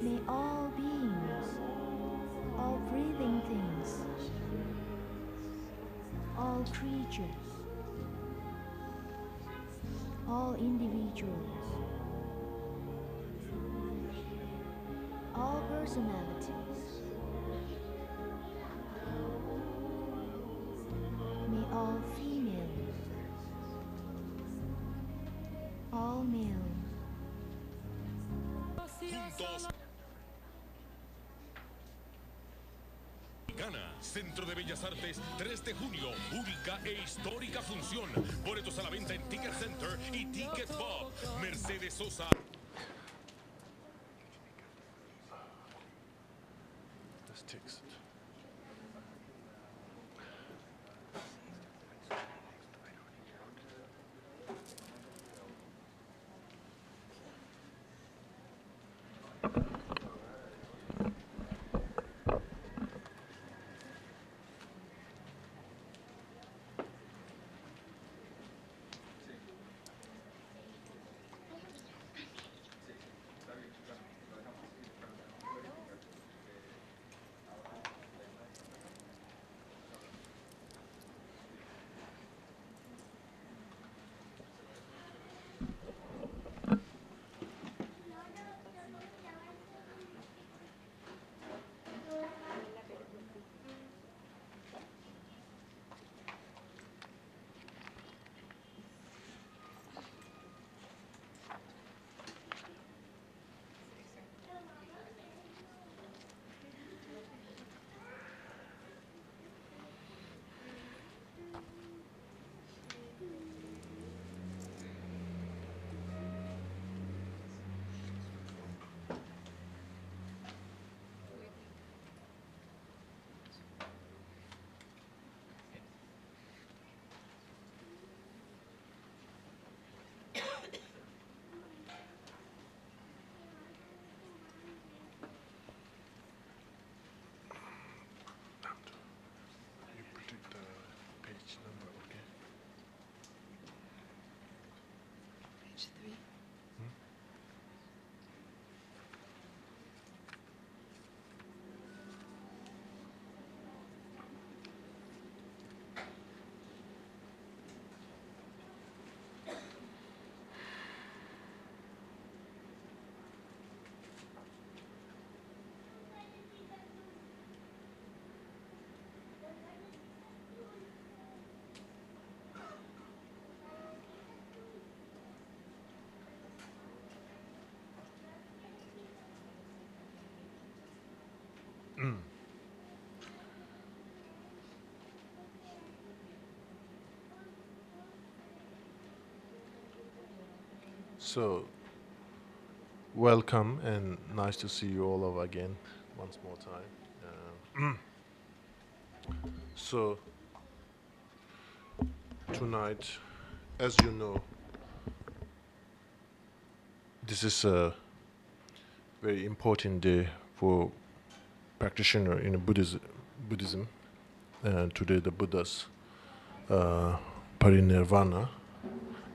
May all beings, all breathing things, all creatures, all individuals, all personalities, may all females, all males, Juntos. Gana, Centro de Bellas Artes, 3 de junio, única e histórica función. Boletos a la venta en Ticket Center y Ticket Pop. Mercedes Sosa. Das Text. You predict the page number, okay? Page 3. So, welcome and nice to see you all over again once more time. So, tonight, as you know, this is a very important day for practitioner in Buddhism. Today, the Buddha's parinirvana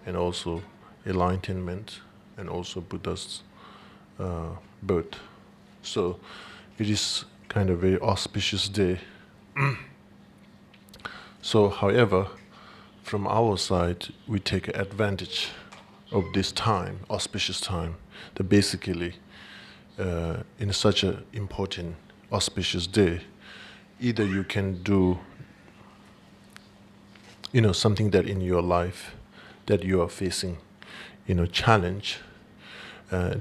and also enlightenment and also Buddha's birth. So it is kind of very auspicious day. So, however, from our side, we take advantage of this time, auspicious time, that basically, in such an important, auspicious day, either you can do, something that in your life that you are facing, challenge.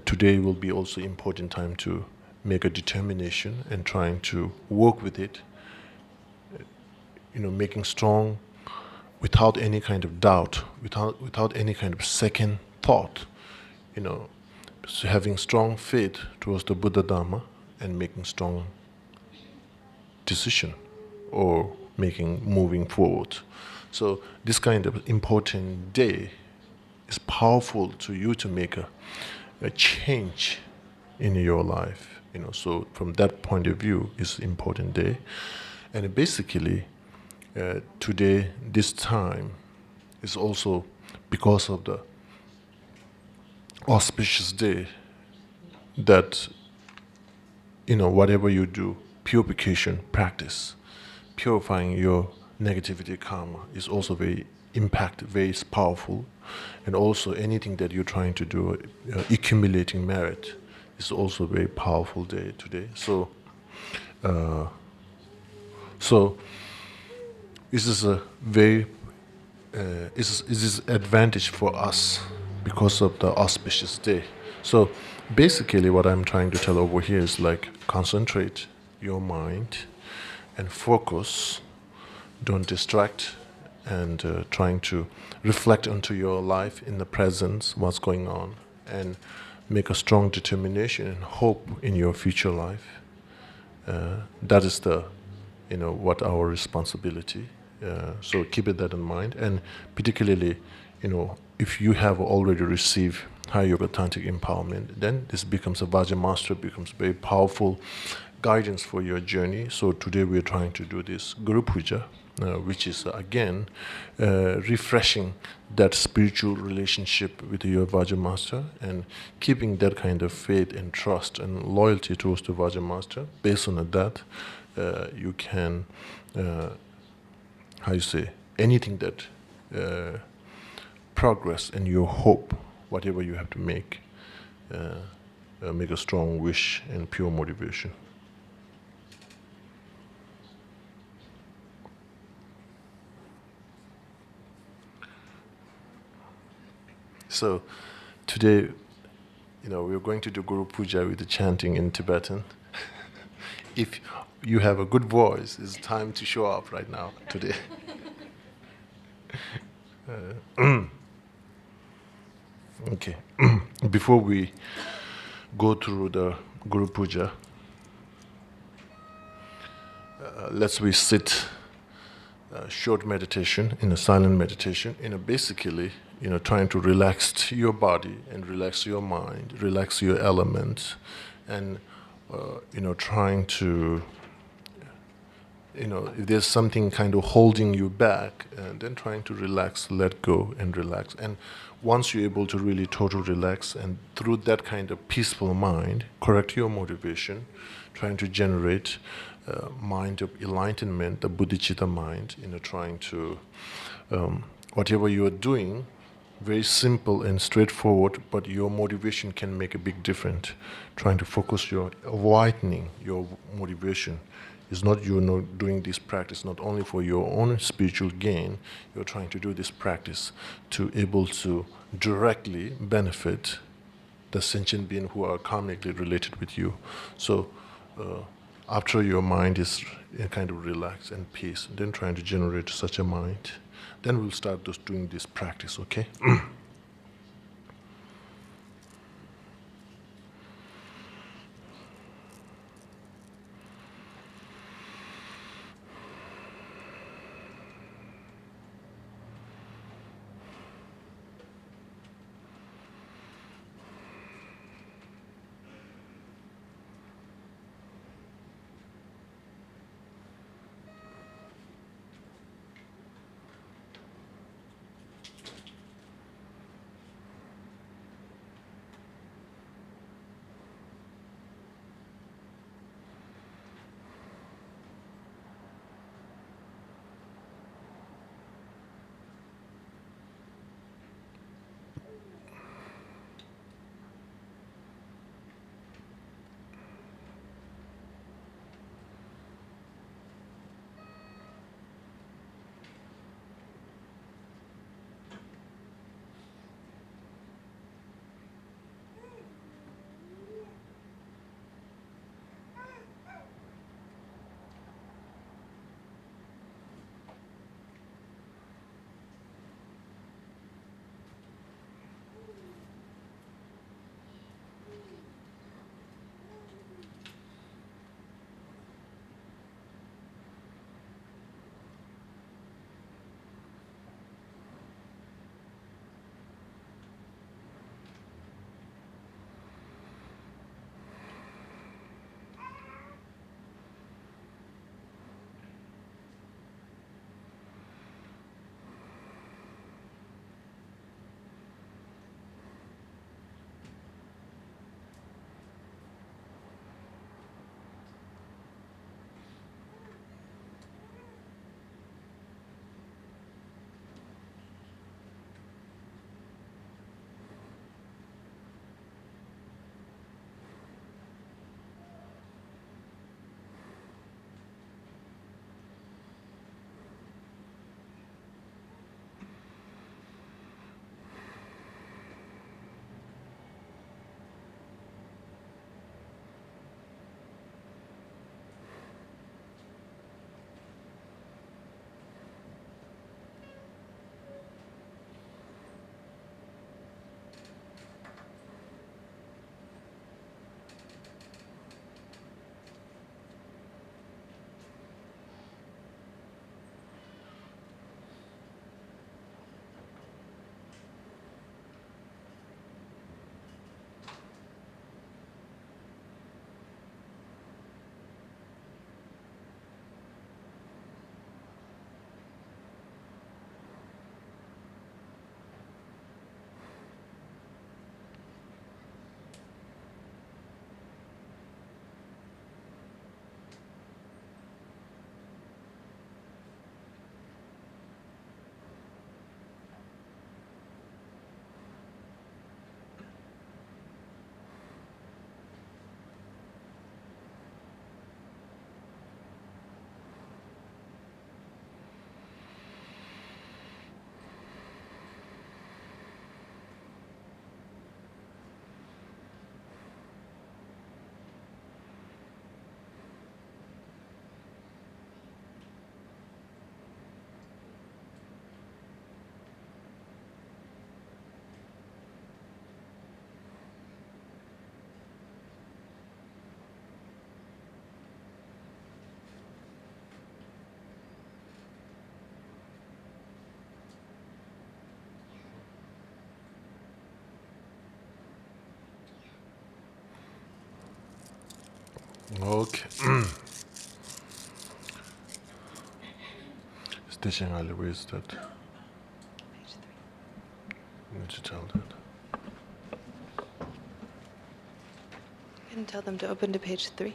Today will be also important time to make a determination and trying to work with it, making strong without any kind of doubt, without any kind of second thought, so having strong faith towards the Buddha Dharma and making strong decision or moving forward. So this kind of important day is powerful to you to make a change in your life. So from that point of view, it's important day, and basically today this time is also because of the auspicious day that whatever you do, purification practice, purifying your negativity karma is also very powerful. And also anything that you're trying to do, accumulating merit, is also a very powerful day today. So this is a very is advantage for us because of the auspicious day. So basically what I'm trying to tell over here is like concentrate your mind and focus, don't distract, and trying to reflect onto your life in the present, what's going on, and make a strong determination and hope in your future life. That is what our responsibility. So keep it that in mind, and particularly, if you have already received high yoga tantric empowerment, then this becomes a Vajra becomes very powerful guidance for your journey. So today we are trying to do this Guru Puja, which is again refreshing that spiritual relationship with your Vajra Master and keeping that kind of faith and trust and loyalty towards the Vajra Master. Based on that, you can, anything that progress and your hope, whatever you have to make a strong wish and pure motivation. So today, we're going to do Guru Puja with the chanting in Tibetan. If you have a good voice, it's time to show up right now, today. Okay. Before we go through the Guru Puja, let's we sit short meditation, in a silent meditation, basically, trying to relax your body and relax your mind, relax your elements, and, trying to, if there's something kind of holding you back, then trying to relax, let go, and relax. And once you're able to really total relax, and through that kind of peaceful mind, correct your motivation, trying to generate mind of enlightenment, the bodhicitta mind, trying to, whatever you are doing, very simple and straightforward, but your motivation can make a big difference. Trying to focus your widening your motivation is not doing this practice not only for your own spiritual gain. You're trying to do this practice to able to directly benefit the sentient being who are karmically related with you. So after your mind is kind of relaxed and peace, then trying to generate such a mind, then we'll start just doing this practice, okay? Okay. It's teaching Ali, where is that? Page 3. Need to tell that. You can tell them to open to page 3.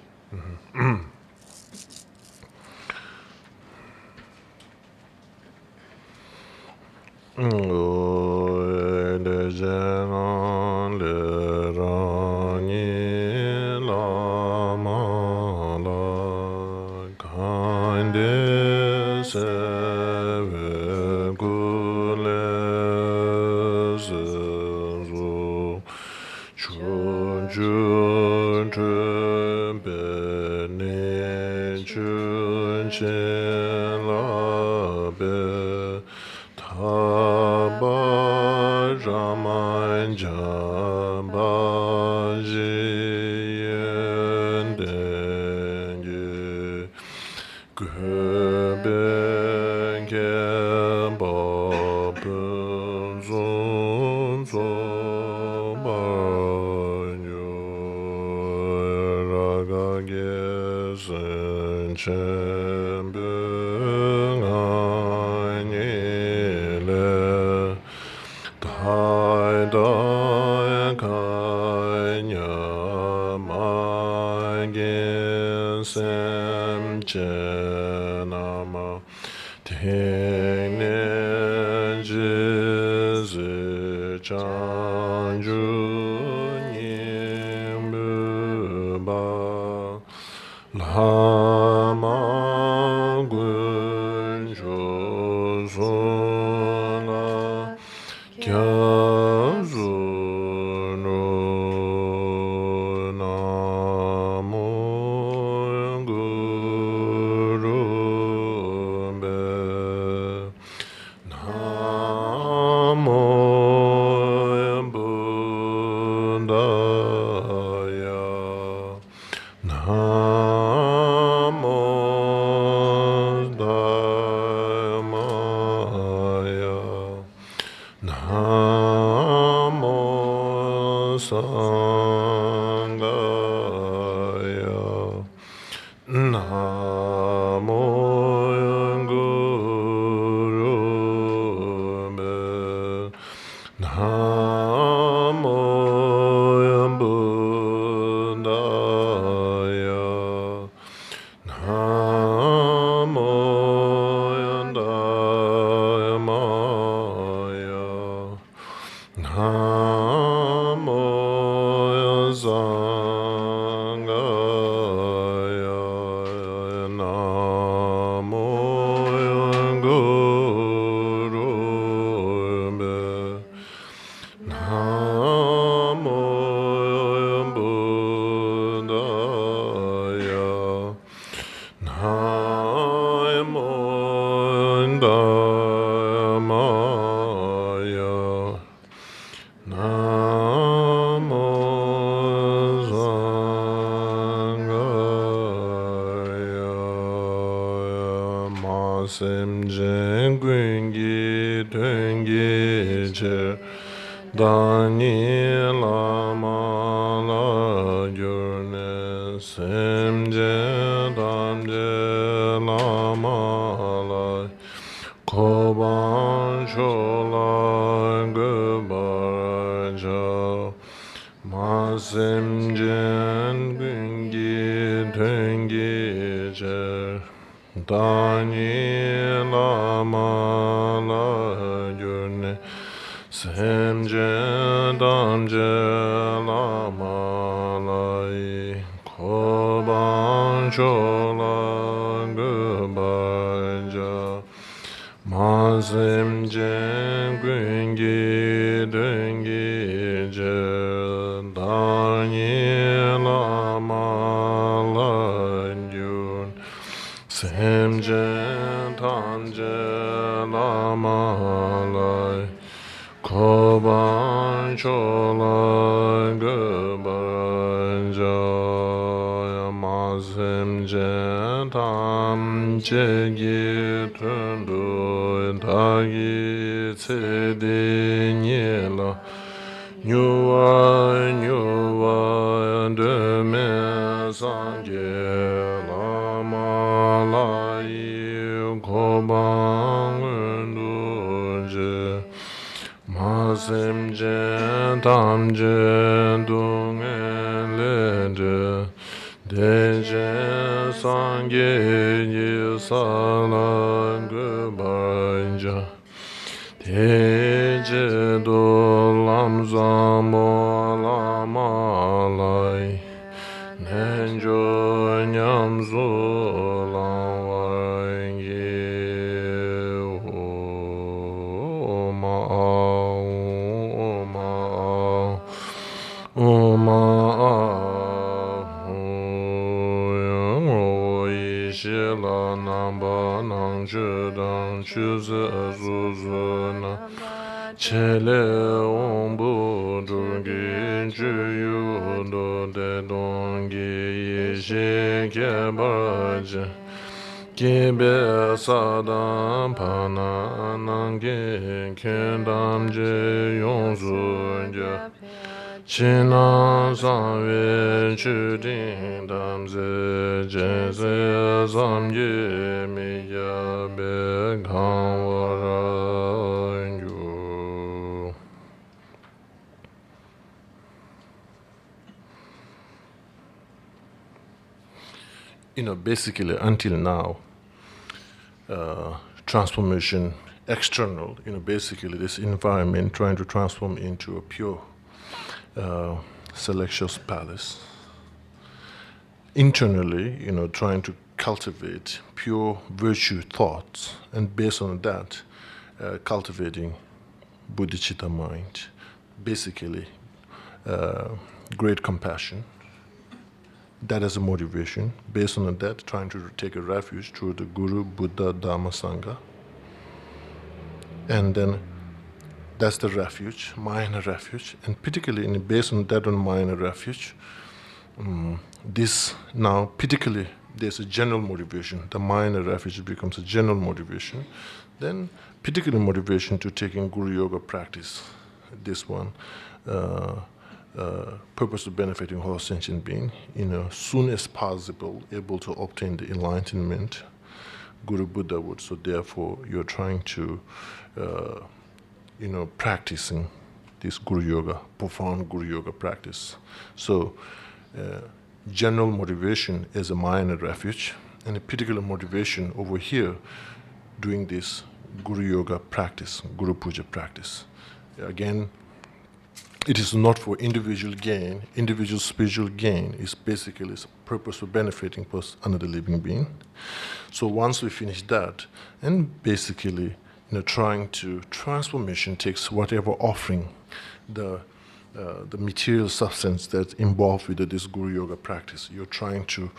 Nyuwa, nyuwa, de me sangye jen tam jen dung le je de jen sang ye sa la ge ba ja de je do lam za mo la ma lai nen jo nyam zo la wa ye o ma o ma o yi shi la nam ba nang zhi dang chu zi zu zu na che le ong bu zhu gi zhi yu do de dong gi yi shi ke ba ji ki be sa dam pa na nang gi ken dam ji yong zu ja chi na san we chu ding dam zi je zi zam ye mi ya be gang wa ra yu. Basically, until now, transformation external, basically this environment trying to transform into a pure Celestial Palace. Internally, trying to cultivate pure virtue thoughts, and based on that, cultivating bodhicitta mind. Basically, great compassion. That as a motivation. Based on that, trying to take a refuge through the Guru, Buddha, Dhamma, Sangha. And then that's the refuge, minor refuge. And particularly based on that, on minor refuge, this now, particularly, there's a general motivation. The minor refuge becomes a general motivation. Then, particular motivation to taking Guru Yoga practice. This one, purpose of benefiting whole sentient being, soon as possible, able to obtain the enlightenment, Guru Buddha would. So therefore, you're trying to, practicing this Guru Yoga, profound Guru Yoga practice. So, general motivation is a minor refuge, and a particular motivation over here, doing this Guru Yoga practice, Guru Puja practice. Again, it is not for individual gain, individual spiritual gain. It's basically its purpose for benefiting another living being. So once we finish that, and basically, trying to transformation takes whatever offering, the material substance that's involved with this Guru Yoga practice. You're trying to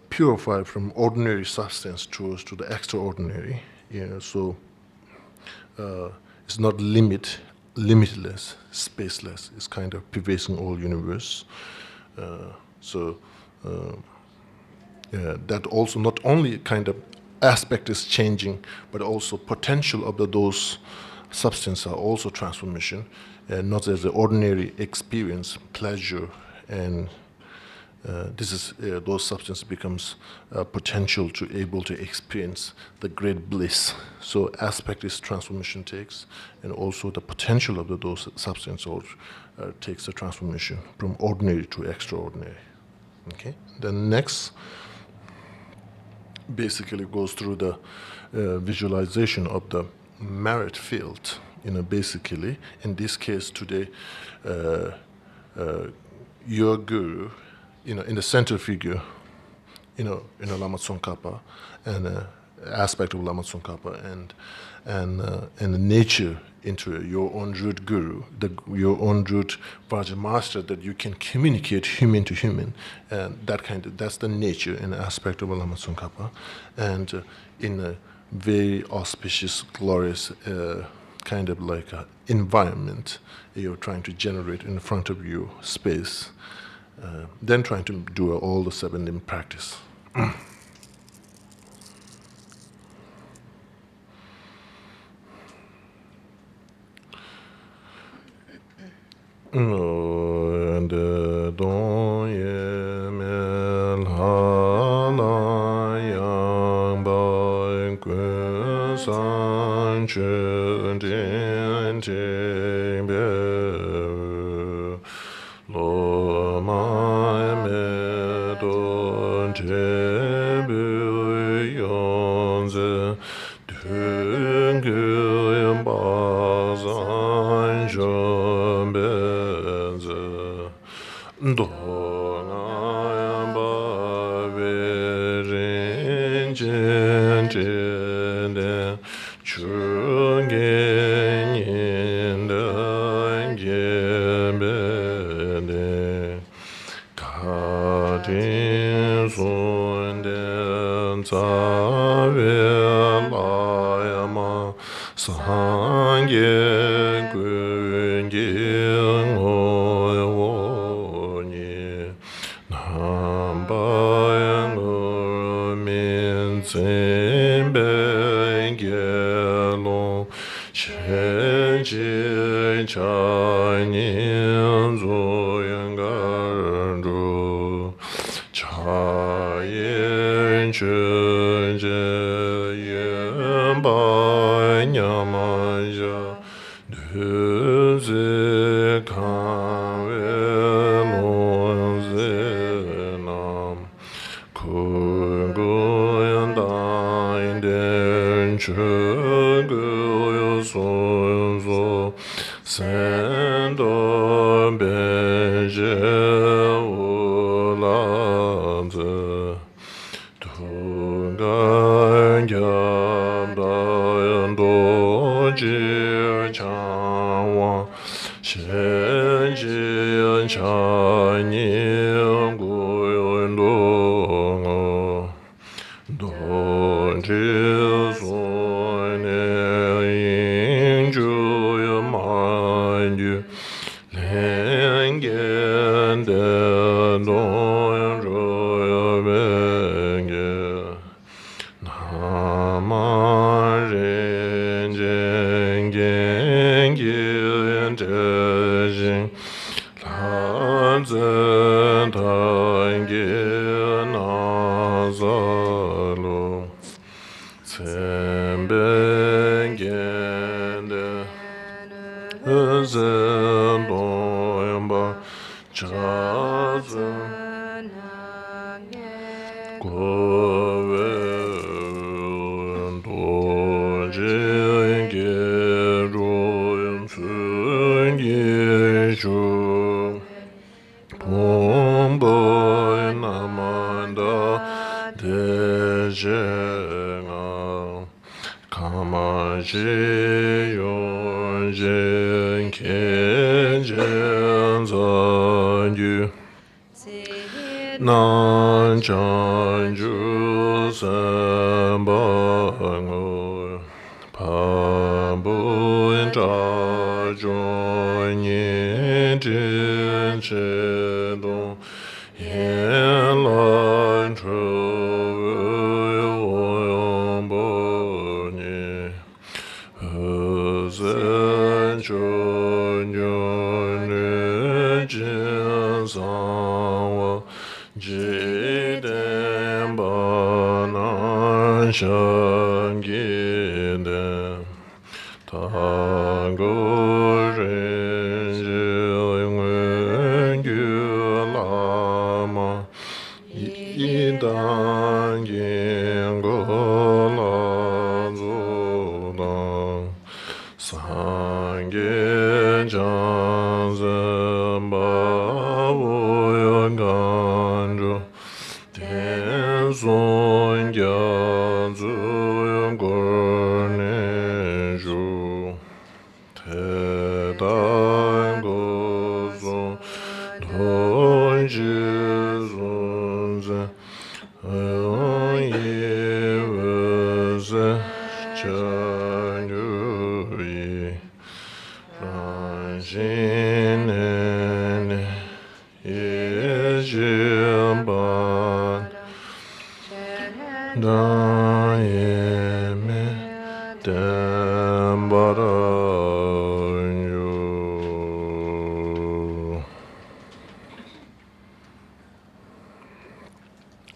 purify from ordinary substance to the extraordinary. So it's not limitless, spaceless. It's kind of pervading all universe. That also not only kind of aspect is changing, but also potential of those substances are also transformation, not as the ordinary experience, pleasure, and this is those substances becomes potential to able to experience the great bliss. So aspect is transformation takes, and also the potential of those substances takes the transformation from ordinary to extraordinary. Okay. Then next, basically goes through the visualization of the merit field. Basically, in this case today, your guru, in the center figure, in a Lama Tsongkhapa, and aspect of Lama Tsongkhapa, and the nature into your own root guru, your own root Vajra master, that you can communicate human to human, and that's the nature and aspect of Lama Tsongkhapa, and in a very auspicious, glorious kind of like a environment you're trying to generate in front of you, space, then trying to do all the 7 limb practice. And don ye mel hala yang ba kun san chen tin tin be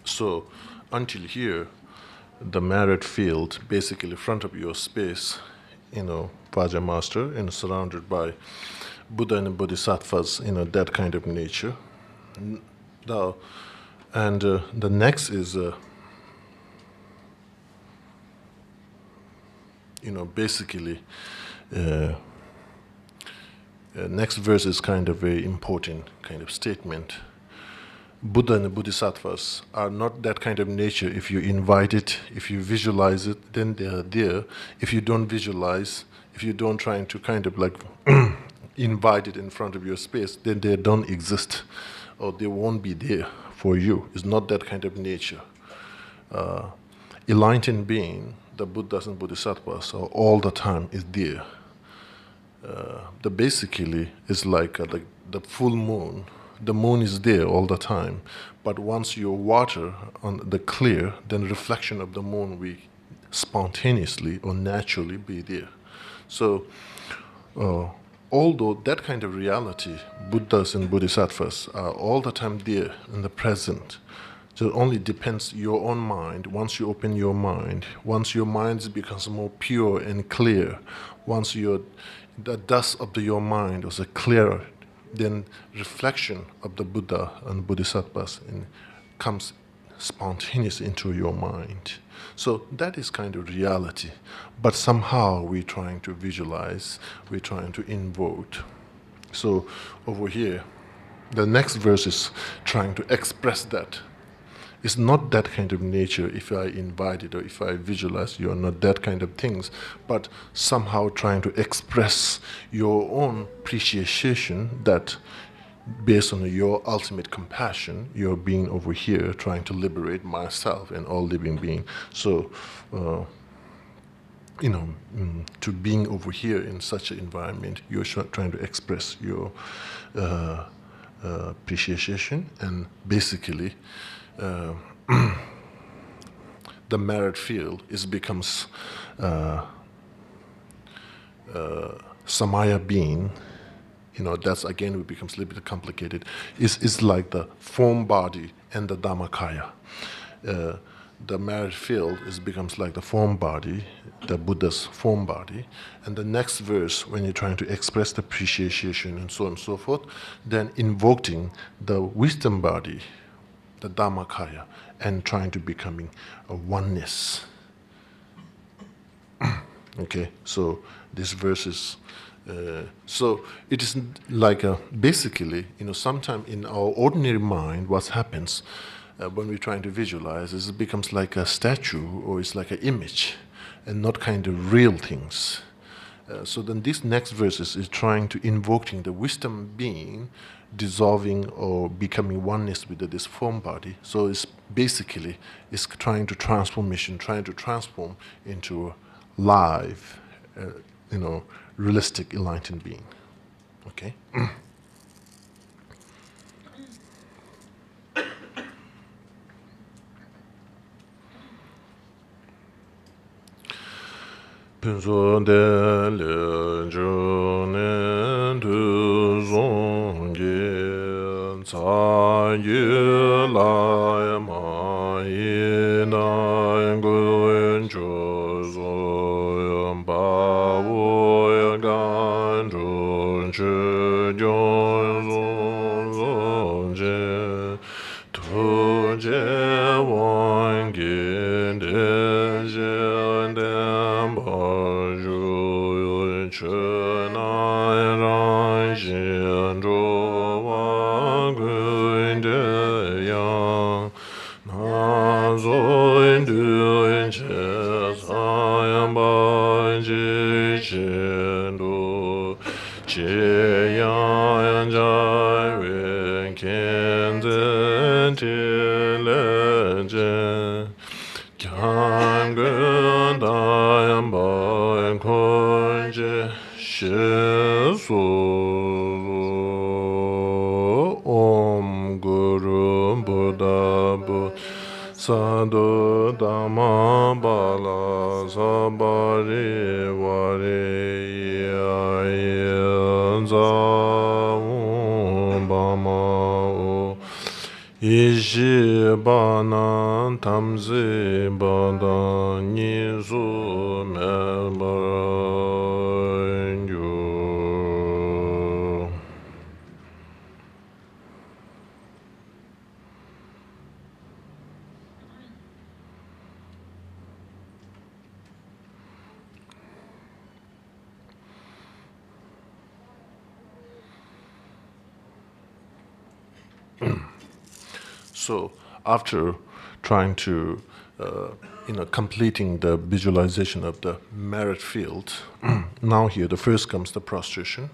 So, until here, the merit field, basically front of your space, Vaja Master, surrounded by Buddha and Bodhisattvas, that kind of nature. Now, and the next is, basically Next verse is kind of very important kind of statement. Buddha and the Bodhisattvas are not that kind of nature. If you invite it, if you visualize it, then they are there. If you don't visualize, if you don't try to kind of like invite it in front of your space, then they don't exist, or they won't be there for you. It's not that kind of nature. Enlightened being, the Buddhas and Bodhisattvas are all the time is there. The basically is like the full moon. The moon is there all the time, but once you water on the clear, then reflection of the moon will spontaneously or naturally be there. So, although that kind of reality, Buddhas and Bodhisattvas are all the time there in the present, so it only depends your own mind. Once you open your mind, once your mind becomes more pure and clear, once the dust of your mind was clearer, then reflection of the Buddha and Bodhisattvas comes spontaneous into your mind. So that is kind of reality. But somehow we're trying to visualize, we're trying to invoke. So over here, the next verse is trying to express that. It's not that kind of nature. If I invite it or if I visualize, you are not that kind of things, but somehow trying to express your own appreciation that based on your ultimate compassion, you're being over here trying to liberate myself and all living beings. So, to being over here in such an environment, you're trying to express your appreciation, and basically the merit field becomes samaya being. That's again it becomes a little bit complicated. It's like the form body and the Dhammakaya. The merit field becomes like the form body, the Buddha's form body, and the next verse, when you're trying to express the appreciation and so on and so forth, then invoking the wisdom body, the Dhammakaya, and trying to becoming a oneness. Okay, so this verse is. So it is like basically, sometimes in our ordinary mind, what happens when we're trying to visualize is it becomes like a statue or it's like an image and not kind of real things. So then this next verse is trying to invoking the wisdom being, dissolving or becoming oneness with this form body. So it's basically it's trying to transform into a live, realistic enlightened being. Okay? Pinso de le jonen du zongen ca yu lai ma yi na gun jo zo ba wo gan zhong zhi jiong zong zhe tu jie wang gen de jian den ba zhu chen nai ran xian zhu wang gun de yang na zun du che san ba ji chen du jie yang zhai wen ken zhen ti le zhen kyang gun dan ba kun je shi su om guru buddha bu sadhu dhamma bala sabari vari ya za bama o ishi bana tamzi bada nizu melbaranyu. So after trying to, completing the visualization of the merit field, now here the first comes the prostration.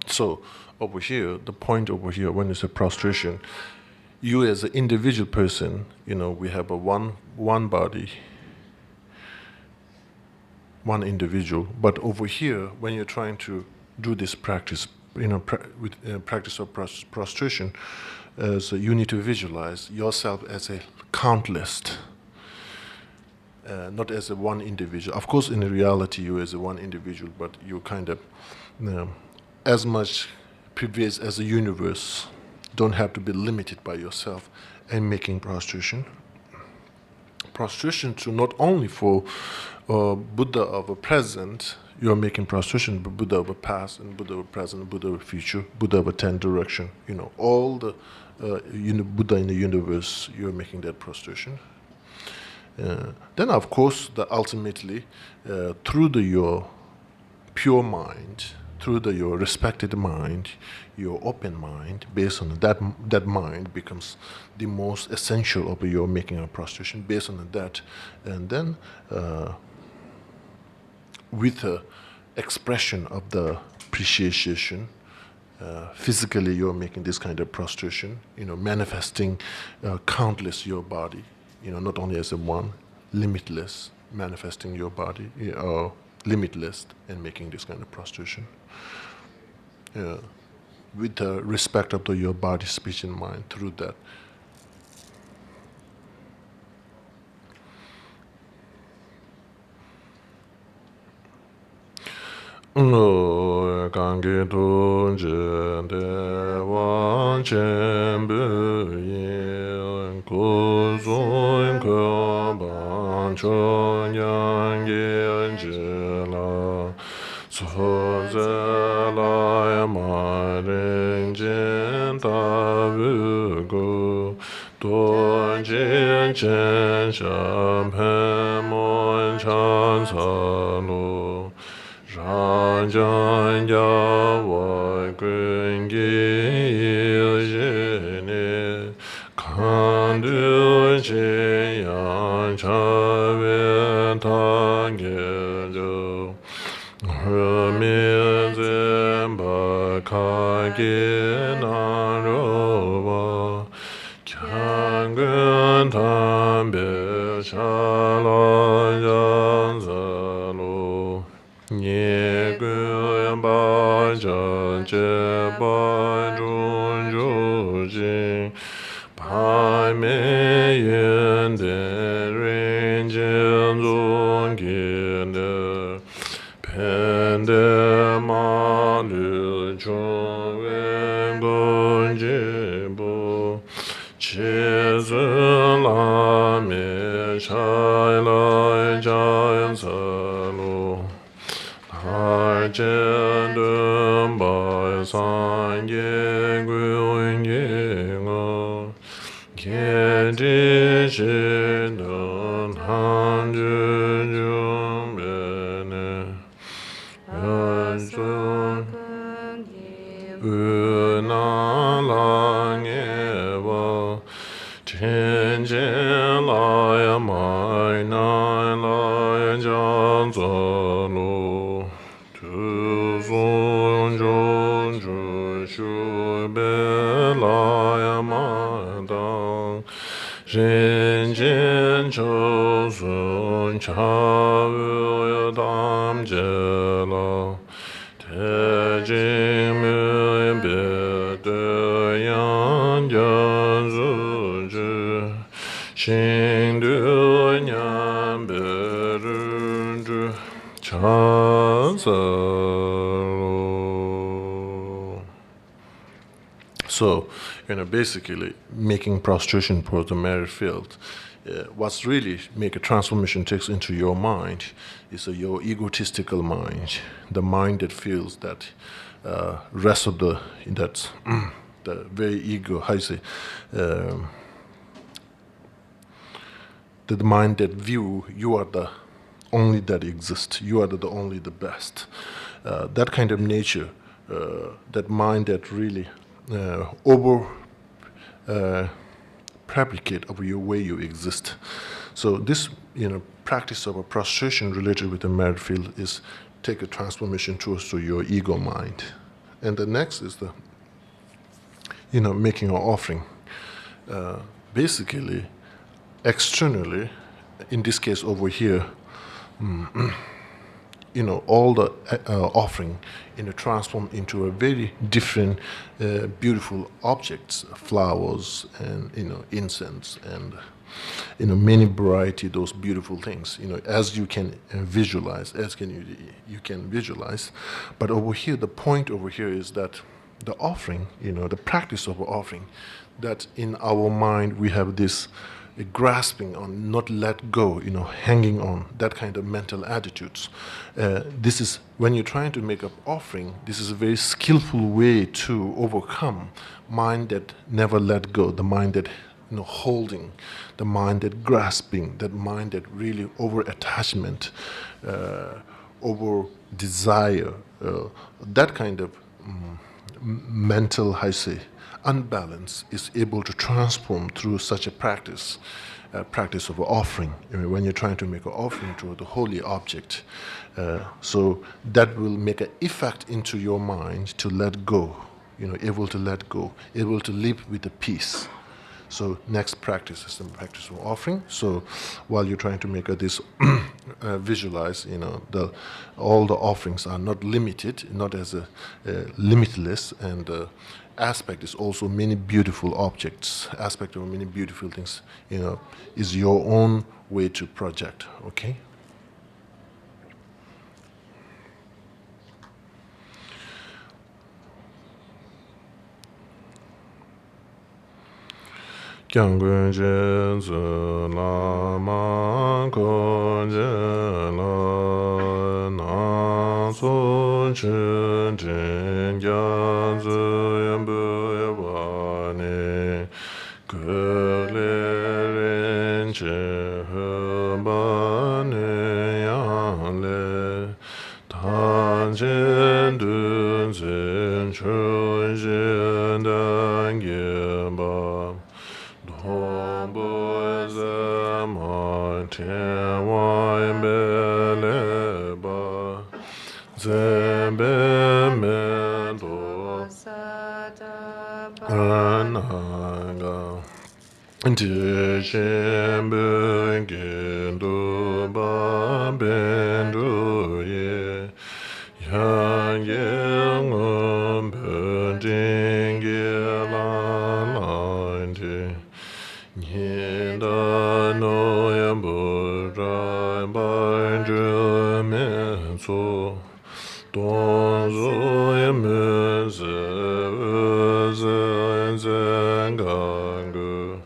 So over here, the point over here, when it's a prostration, you as an individual person, we have a one body, one individual. But over here, when you're trying to do this practice, with practice of prostration, so you need to visualize yourself as a countless. Not as a one individual. Of course, in reality, you as a one individual, but you kind of as much previous as the universe. Don't have to be limited by yourself and making prostration. Prostration to not only for Buddha of a present, you are making prostration, but Buddha of a past and Buddha of a present, Buddha of a future, Buddha of a 10 direction. All the Buddha in the universe, you are making that prostration. Then, of course, ultimately, through your pure mind, through your respected mind, your open mind, based on that mind becomes the most essential of your making a prostration, based on that. And then, with the expression of the appreciation, physically you're making this kind of prostration, manifesting countless your body, not only as a one, limitless, manifesting your body, limitless, and making this kind of prostration. With the respect of your body, speech, and mind through that. Lo gangi tunje de wan chen bu yin ku zun ku ban chun yang yin ji la su ze la ma rin jin ta bu gu dun jin chen shan pen mon chan sa lu Ran jan ya wa gun gi ne kan du ji yan cha wen ta ge jo mi zen ba ka ge na ro ba kyang gun tan be sha la jan za lo Nye gu ba zhen jie ba zhong zhu jing Pai mei yun de rin jian zong gin de Pen de ma lu chung wen gong jin bu Qi zun la mi shai lai jian se lu Har jen dun bai san ye gu ye ngo Ge ji shi dun han ju jun be ne Yan zun u na la nye wa Tian jian lai mai nai lai jian zi lu Zun zhong zhu shu be la ya ma dang Ren jian chou sun cha wu ya dam jie la Te jing mi be de yang jian zu zhi Xing du nian be ru zhi cha zi So, basically making prostration for the merit field, what's really make a transformation takes into your mind is your egotistical mind, the mind that feels that rest of that the very ego, how you say, the mind that view you are the only that exist, you are the only the best. That kind of nature, that mind that really over fabricate of your way you exist. So this, practice of a prostration related with the merit field is take a transformation towards to your ego mind. And the next is the, making an offering. Basically, externally, in this case over here, all the offering transform into a very different, beautiful objects, flowers and incense and many variety of those beautiful things. As you can visualize, you can visualize. But over here, the point over here is that the offering, the practice of offering, that in our mind we have this grasping on, not let go, hanging on, that kind of mental attitudes. This is, when you're trying to make an offering, this is a very skillful way to overcome mind that never let go, the mind that, holding, the mind that grasping, that mind that really over attachment, over desire, that kind of mental, how you say, unbalance is able to transform through such a practice of offering. When you're trying to make an offering to the holy object, so that will make an effect into your mind to let go, able to let go, able to live with the peace. So next practice is the practice of offering. So while you're trying to make this visualize, all the offerings are not limited, not as a limitless, and aspect is also many beautiful objects. Aspect of many beautiful things, is your own way to project. Okay. Kyang gun jen zi la ma ko jen la na su chen chen gyang zi yan bu ya ni ge le ren che he ba ni yang le tan jen dun zin chun jen dan ye ba Tian Wai Be Le Ba Zen Be Men Do Ananga Ti Shen Be Gen Do Ba Ben Do Ye Yang Yang Om Ben Ding Ge La La Ti Nhiên Da No Yam Bu Ra Ba Zhe Men Su Dong Zu Yam Me Ze E Zen Zen Gang Gu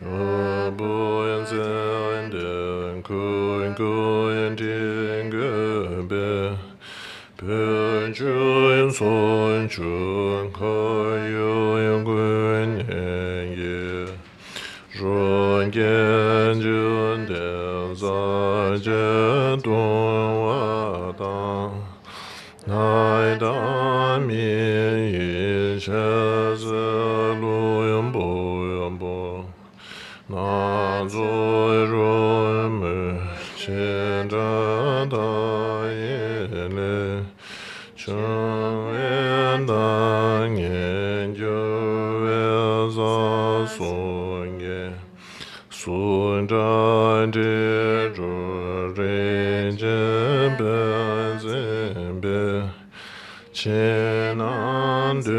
Zhe Bu Yan Zen Den Ku Yan Ku Yan Ting Ge Be Be Zhu Yan Sun Chun Ka Yu Yan Gun Yan Ye Zhuan Gen Jun Den Za Zhen Dun Wa Dang Nai Dan Min Yi Che Zi Lu Yan Bo Yan Bo Na Zu Ru Me Qian Zhan Da Yin Le Cheng Yan Dan Yan Ju We Za Sun Ye Sun Zhan Ji Zhu Ren Jian Ben Zin Be Qian An Du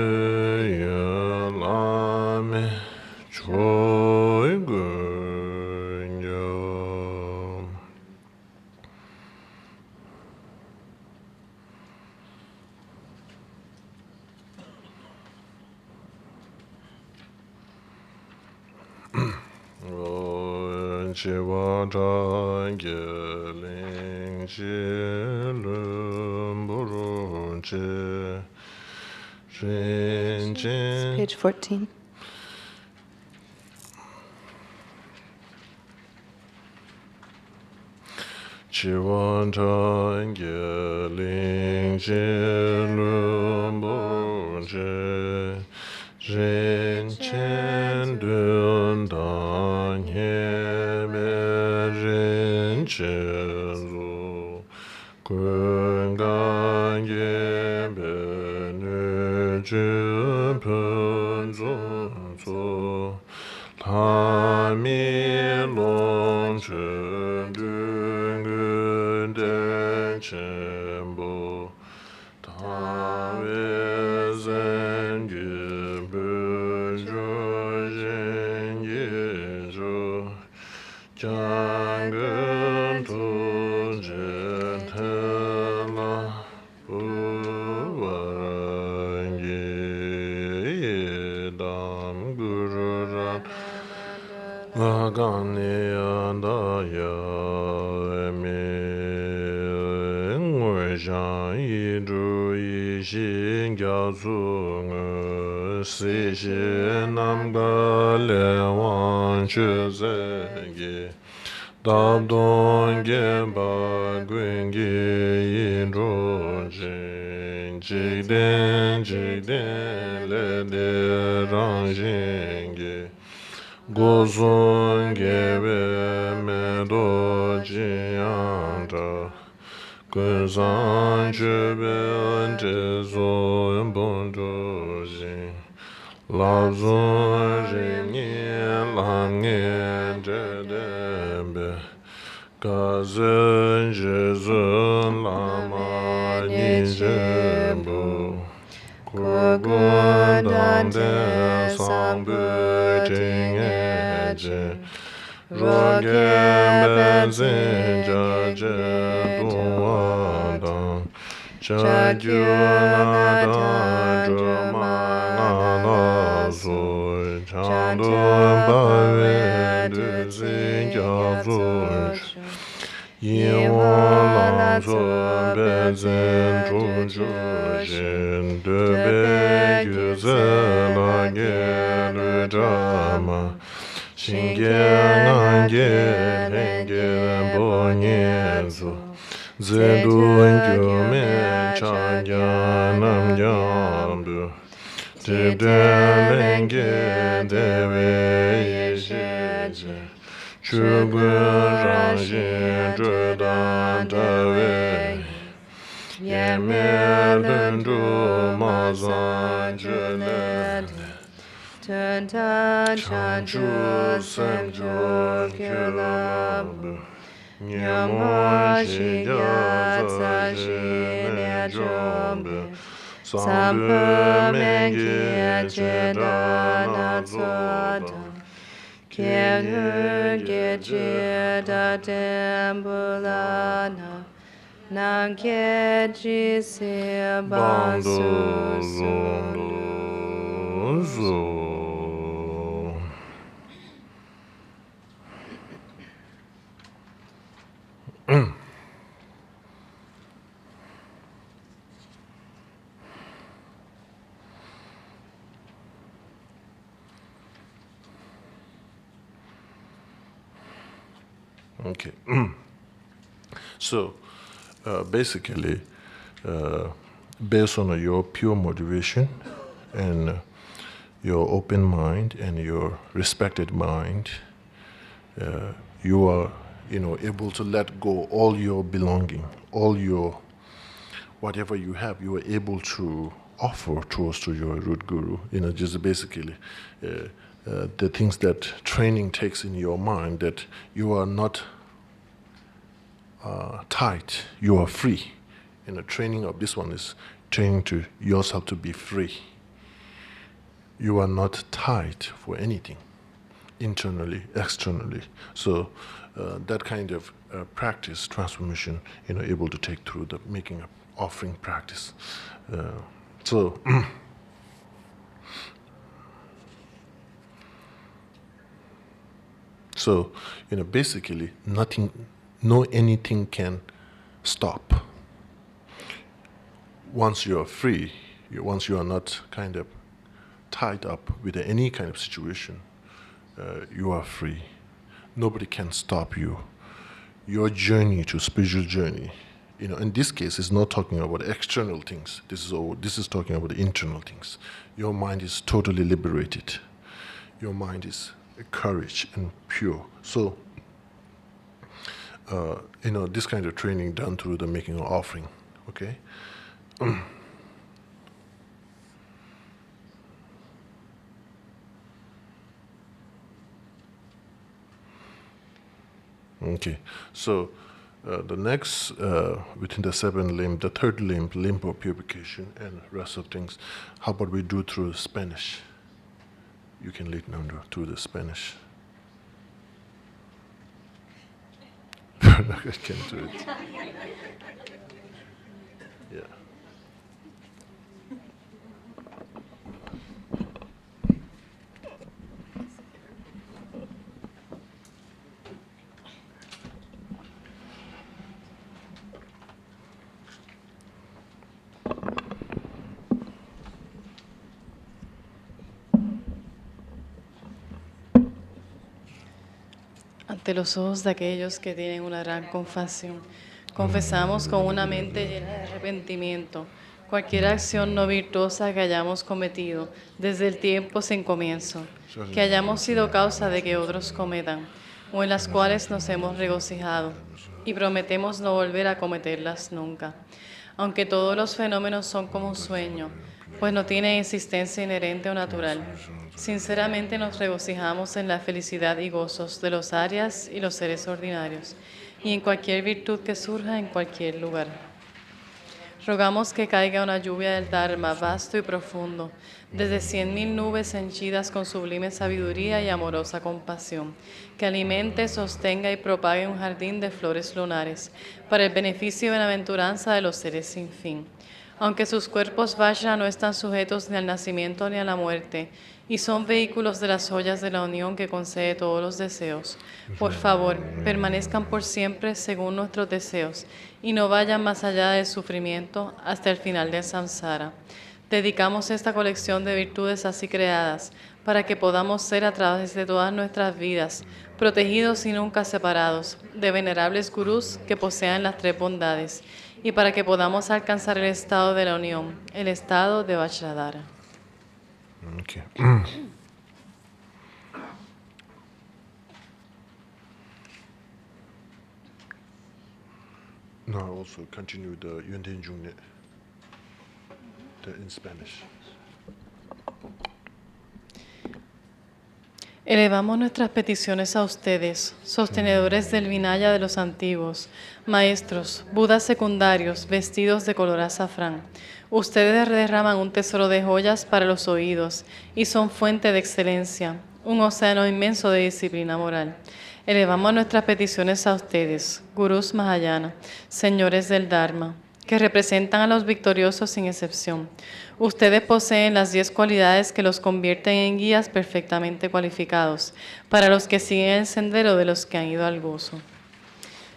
Yun La Me Choi Gun Yo. Chiwa Changi Ling Rinpoche Rinchen Page 14. Chiwa Changi Ling Rinpoche Rinchen Dun Dan Hebe Rinchen Zu Kun Gan Yebe Nu Jun Pun Zun Zu Ta Mi Long Chen Dun Gun Den Chen Bo Ta We Zen Yu Bu Zhu Zhen Yi Zhu Jiang Gen Tu Zhen Te La Bu Wan Yi Dam Guru Ran La Gan Ni An Da Ya Mi Ngui Zhang Yi Zhu Yi Xin Gia Zu Nge Si Xin Nam Ga Le Wang Chu Ze Ge Dab Dong Ge Ba Guen Ge Yin Zhu Jing Jig Den Le De Rang Jing Ge Go Zun Ge We Me Do Jiang Zha Gun Zang Zhu Ben Zhe Zun Bun Zhu Jing La Zun Jing Nian Lang Nian Zhe Den Be Ga Zhen Zhe Zun La Ma Ni Zhen Bu Gu Gun Dang Den Sang Bu Jing E Jin Ro Gen Ben Zin Jia Zhen Dong Wan Dang Jia Ju Na Dan Zhe Ma Na Na Zu Chang Dun Ba Wen Du Zin Jia Zun Shu Yin Wan Lang Zun Ben Zin Zhu Zhu Jin De Be Yu Ze La Ge Lu Zha Ma Xin Ge Ngan Ge Len Ge Bo Nian Zu Zi Dun Ju Men Chan Jian Nam Jiang Bu Ji Den Len Ge De Wei Yi Shi Ji Chu Gun Ran Xin Zhu Dan Da Wei Yan Me Lun Zhu Ma Zan Zhu Len Tun Tan Chan Chu Sem Ju Kyu Lam Bu Nyam Ha Shi Ya Tsa Shi Ne Chom Bu Sam Pu Men Ki Je Da Na Tso Da Kien Hu Ge Ji Da Dem Bu La Na Nang Ke Ji Si Ban Su Sun Du Zu Okay. So, basically, based on your pure motivation and your open mind and your respected mind, you are, able to let go all your belonging, all your whatever you have. You are able to offer towards to your root guru. Just basically. The things that training takes in your mind, that you are not tight, you are free. Training of this one is training to yourself to be free. You are not tied for anything, internally, externally. So that kind of practice, transformation, able to take through the making of offering practice. So So, basically, anything can stop. Once you are free, once you are not kind of tied up with any kind of situation, you are free. Nobody can stop you. Your journey to spiritual journey, in this case, is not talking about external things. This is talking about the internal things. Your mind is totally liberated. Your mind is courage and pure. So, this kind of training done through the making of offering, okay? Okay, so the next, within the 7 limb, the third limb of purification and rest of things, how about we do through Spanish? You can lead now through the Spanish. I can't do it. Yeah. Ante los ojos de aquellos que tienen una gran compasión, confesamos con una mente llena de arrepentimiento cualquier acción no virtuosa que hayamos cometido desde el tiempo sin comienzo, que hayamos sido causa de que otros cometan, o en las cuales nos hemos regocijado, y prometemos no volver a cometerlas nunca. Aunque todos los fenómenos son como un sueño, pues no tienen existencia inherente o natural, sinceramente nos regocijamos en la felicidad y gozos de los arias y los seres ordinarios, y en cualquier virtud que surja en cualquier lugar. Rogamos que caiga una lluvia del Dharma vasto y profundo, desde 100.000 nubes henchidas con sublime sabiduría y amorosa compasión, que alimente, sostenga y propague un jardín de flores lunares, para el beneficio y bienaventuranza de los seres sin fin. Aunque sus cuerpos Vajra no están sujetos ni al nacimiento ni a la muerte, y son vehículos de las joyas de la unión que concede todos los deseos, por favor, permanezcan por siempre según nuestros deseos, y no vayan más allá del sufrimiento hasta el final del samsara. Dedicamos esta colección de virtudes así creadas, para que podamos ser a través de todas nuestras vidas, protegidos y nunca separados, de venerables gurús que posean las 3 bondades, y para que podamos alcanzar el estado de la unión, el estado de Vajradhara. Okay. Now also continue the Yunten Jungnet in Spanish. Elevamos nuestras peticiones a ustedes, sostenedores del Vinaya de los antiguos, maestros, budas secundarios, vestidos de color azafrán. Ustedes derraman un tesoro de joyas para los oídos y son fuente de excelencia, un océano inmenso de disciplina moral. Elevamos nuestras peticiones a ustedes, gurús Mahayana, señores del Dharma, que representan a los victoriosos sin excepción. Ustedes poseen las 10 cualidades que los convierten en guías perfectamente cualificados para los que siguen el sendero de los que han ido al gozo.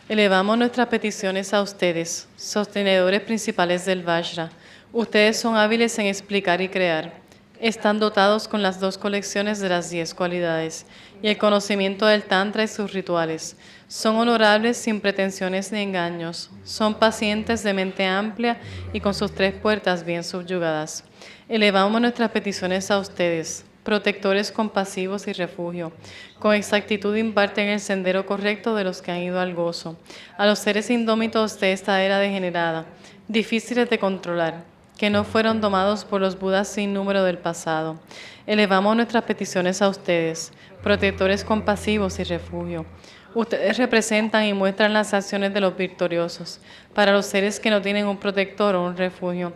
Elevamos nuestras peticiones a ustedes, sostenedores principales del Vajra. Ustedes son hábiles en explicar y crear. Están dotados con las 2 colecciones de las 10 cualidades y el conocimiento del Tantra y sus rituales. Son honorables sin pretensiones ni engaños. Son pacientes de mente amplia y con sus 3 puertas bien subyugadas. Elevamos nuestras peticiones a ustedes, protectores compasivos y refugio. Con exactitud imparten el sendero correcto de los que han ido al gozo. A los seres indómitos de esta era degenerada, difíciles de controlar, que no fueron domados por los budas sin número del pasado. Elevamos nuestras peticiones a ustedes, protectores compasivos y refugio. Ustedes representan y muestran las acciones de los victoriosos, para los seres que no tienen un protector o un refugio.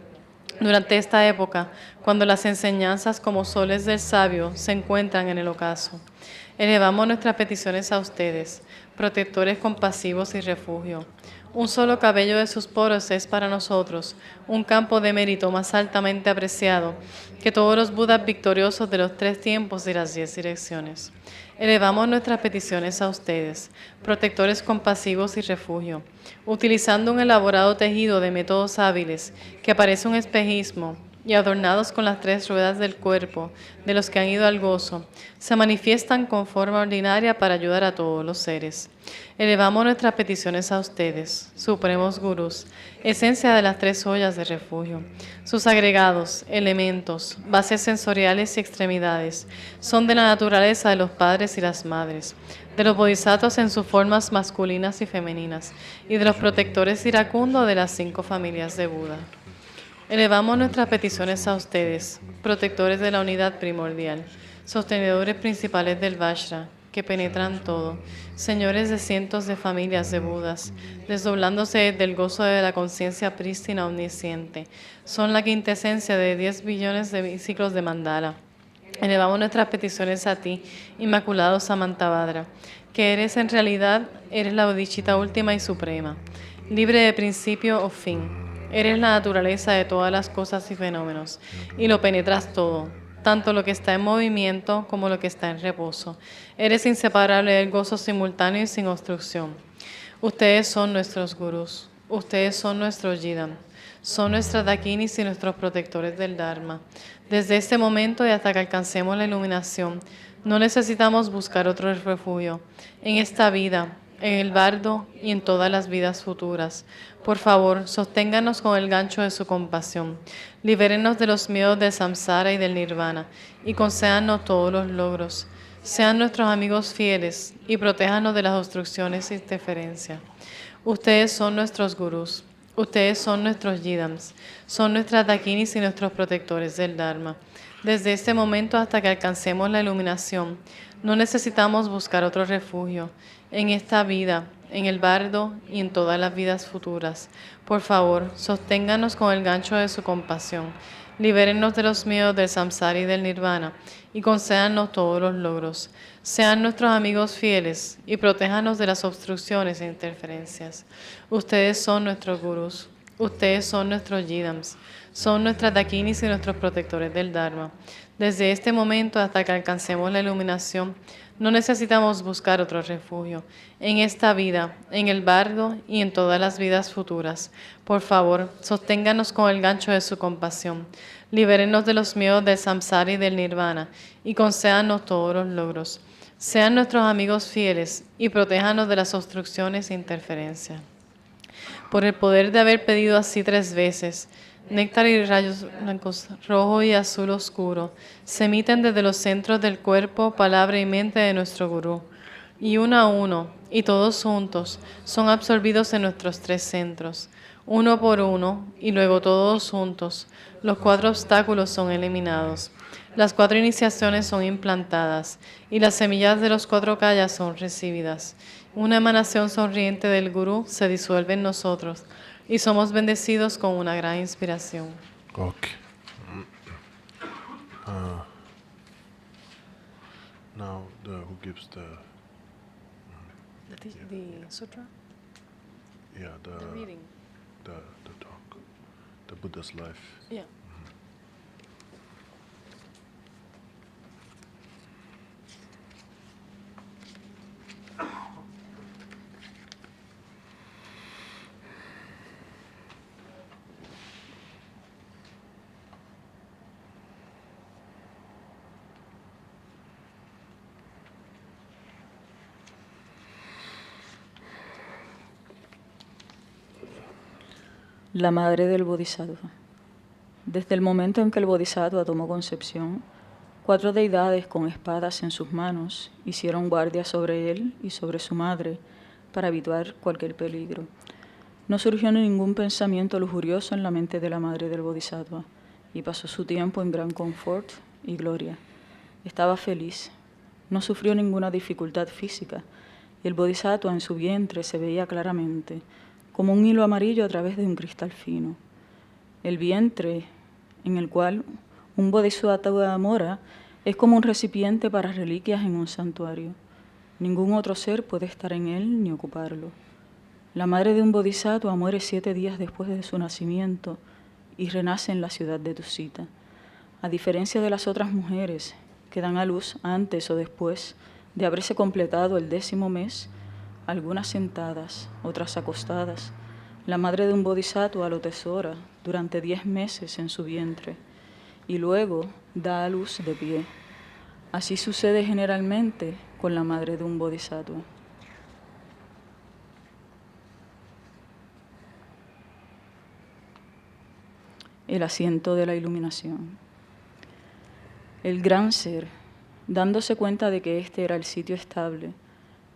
Durante esta época, cuando las enseñanzas como soles del sabio se encuentran en el ocaso. Elevamos nuestras peticiones a ustedes, protectores compasivos y refugio. Un solo cabello de sus poros es para nosotros un campo de mérito más altamente apreciado que todos los Budas victoriosos de los 3 tiempos y las 10 direcciones. Elevamos nuestras peticiones a ustedes, protectores compasivos y refugio, utilizando un elaborado tejido de métodos hábiles que parece un espejismo y adornados con las 3 ruedas del cuerpo de los que han ido al gozo, se manifiestan con forma ordinaria para ayudar a todos los seres. Elevamos nuestras peticiones a ustedes, supremos gurús, esencia de las 3 ollas de refugio. Sus agregados, elementos, bases sensoriales y extremidades son de la naturaleza de los padres y las madres, de los bodhisattvas en sus formas masculinas y femeninas, y de los protectores iracundos de las 5 familias de Buda. Elevamos nuestras peticiones a ustedes, protectores de la unidad primordial, sostenedores principales del Vajra, que penetran todo, señores de cientos de familias de Budas, desdoblándose del gozo de la conciencia prístina omnisciente. Son la quintesencia de 10 billones de ciclos de mandala. Elevamos nuestras peticiones a ti, Inmaculado Samantabhadra, que eres la bodhisattva última y suprema, libre de principio o fin. Eres la naturaleza de todas las cosas y fenómenos, y lo penetras todo, tanto lo que está en movimiento como lo que está en reposo. Eres inseparable del gozo simultáneo y sin obstrucción. Ustedes son nuestros gurús, ustedes son nuestros yidam, son nuestras dakinis y nuestros protectores del Dharma. Desde este momento y hasta que alcancemos la iluminación, no necesitamos buscar otro refugio en esta vida, en el bardo y en todas las vidas futuras. Por favor, sosténganos con el gancho de su compasión. Libérenos de los miedos del samsara y del nirvana y concédanos todos los logros. Sean nuestros amigos fieles y protéjanos de las obstrucciones e interferencias. Ustedes son nuestros gurús. Ustedes son nuestros yidams. Son nuestras dakinis y nuestros protectores del Dharma. Desde este momento hasta que alcancemos la iluminación, no necesitamos buscar otro refugio en esta vida, en el bardo y en todas las vidas futuras. Por favor, sosténganos con el gancho de su compasión. Libérennos de los miedos del samsara y del nirvana y concédanos todos los logros. Sean nuestros amigos fieles y protéjanos de las obstrucciones e interferencias. Ustedes son nuestros gurús. Ustedes son nuestros yidams. Son nuestras dakinis y nuestros protectores del Dharma. Desde este momento hasta que alcancemos la iluminación, no necesitamos buscar otro refugio en esta vida, en el bardo y en todas las vidas futuras. Por favor, sosténganos con el gancho de su compasión. Libérenos de los miedos del samsara y del nirvana y concédanos todos los logros. Sean nuestros amigos fieles y protéjanos de las obstrucciones e interferencias. Por el poder de haber pedido así 3 veces, néctar y rayos blancos, rojo y azul oscuro, se emiten desde los centros del cuerpo, palabra y mente de nuestro gurú. Y uno a uno, y todos juntos, son absorbidos en nuestros 3 centros. Uno por uno, y luego todos juntos, los 4 obstáculos son eliminados. Las 4 iniciaciones son implantadas, y las semillas de los 4 kayas son recibidas. Una emanación sonriente del gurú se disuelve en nosotros, y somos bendecidos con una gran inspiración. Okay. Now, who gives the The sutra? yeah The reading? the talk, the Buddha's life? Yeah. La madre del Bodhisattva. Desde el momento en que el Bodhisattva tomó concepción, 4 deidades con espadas en sus manos hicieron guardia sobre él y sobre su madre para evitar cualquier peligro. No surgió ningún pensamiento lujurioso en la mente de la madre del Bodhisattva y pasó su tiempo en gran confort y gloria. Estaba feliz, no sufrió ninguna dificultad física y el Bodhisattva en su vientre se veía claramente, como un hilo amarillo a través de un cristal fino. El vientre en el cual un bodhisattva mora es como un recipiente para reliquias en un santuario. Ningún otro ser puede estar en él ni ocuparlo. La madre de un bodhisattva muere 7 días después de su nacimiento y renace en la ciudad de Tusita. A diferencia de las otras mujeres que dan a luz antes o después de haberse completado el 10º mes, algunas sentadas, otras acostadas, la madre de un bodhisattva lo atesora durante 10 meses en su vientre y luego da a luz de pie. Así sucede generalmente con la madre de un bodhisattva. El asiento de la iluminación. El gran ser, dándose cuenta de que este era el sitio estable,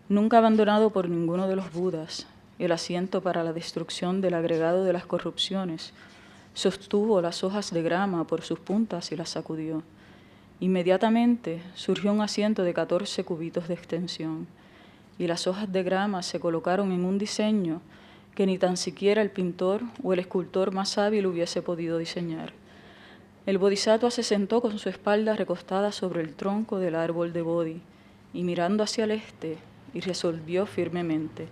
nunca abandonado por ninguno de los Budas, el asiento para la destrucción del agregado de las corrupciones, sostuvo las hojas de grama por sus puntas y las sacudió. Inmediatamente surgió un asiento de 14 cubitos de extensión, y las hojas de grama se colocaron en un diseño que ni tan siquiera el pintor o el escultor más hábil hubiese podido diseñar. El bodhisattva se sentó con su espalda recostada sobre el tronco del árbol de Bodhi y mirando hacia el este, y resolvió firmemente: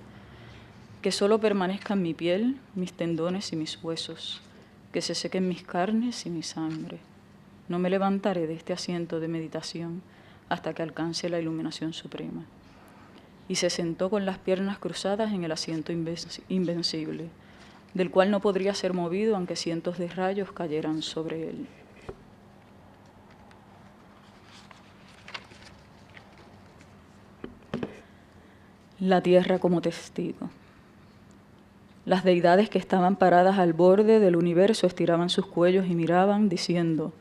que solo permanezcan mi piel, mis tendones y mis huesos, que se sequen mis carnes y mi sangre. No me levantaré de este asiento de meditación hasta que alcance la iluminación suprema. Y se sentó con las piernas cruzadas en el asiento invencible, del cual no podría ser movido aunque cientos de rayos cayeran sobre él. La tierra como testigo. Las deidades que estaban paradas al borde del universo estiraban sus cuellos y miraban, diciendo: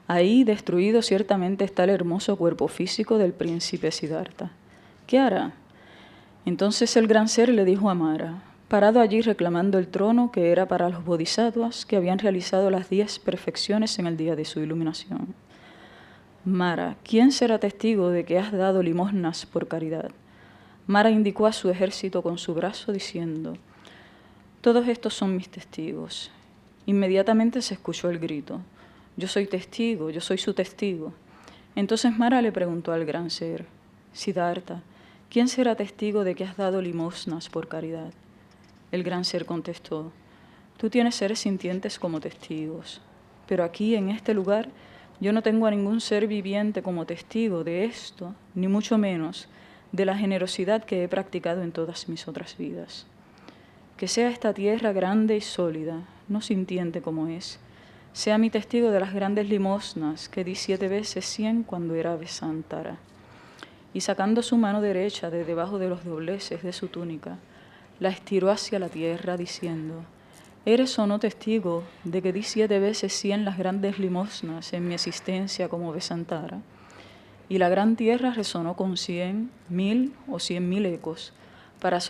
ahí destruido ciertamente está el hermoso cuerpo físico del príncipe Siddhartha. ¿Qué hará? Entonces el gran ser le dijo a Mara, parado allí reclamando el trono que era para los bodhisattvas que habían realizado las 10 perfecciones en el día de su iluminación: Mara, ¿quién será testigo de que has dado limosnas por caridad? Mara indicó a su ejército con su brazo diciendo: todos estos son mis testigos. Inmediatamente se escuchó el grito: yo soy testigo, yo soy su testigo. Entonces Mara le preguntó al gran ser: Siddhartha, ¿quién será testigo de que has dado limosnas por caridad? El gran ser contestó: tú tienes seres sintientes como testigos, pero aquí, en este lugar, yo no tengo a ningún ser viviente como testigo de esto, ni mucho menos de la generosidad que he practicado en todas mis otras vidas. Que sea esta tierra grande y sólida, no sintiente como es, sea mi testigo de las grandes limosnas que di 7 veces 100 cuando era Vesantara. Y sacando su mano derecha de debajo de los dobleces de su túnica, la estiró hacia la tierra, diciendo: ¿eres o no testigo de que di 7 veces 100 las grandes limosnas en mi existencia como Vesantara? Y la gran tierra resonó con 100, 1000 o 100.000 ecos para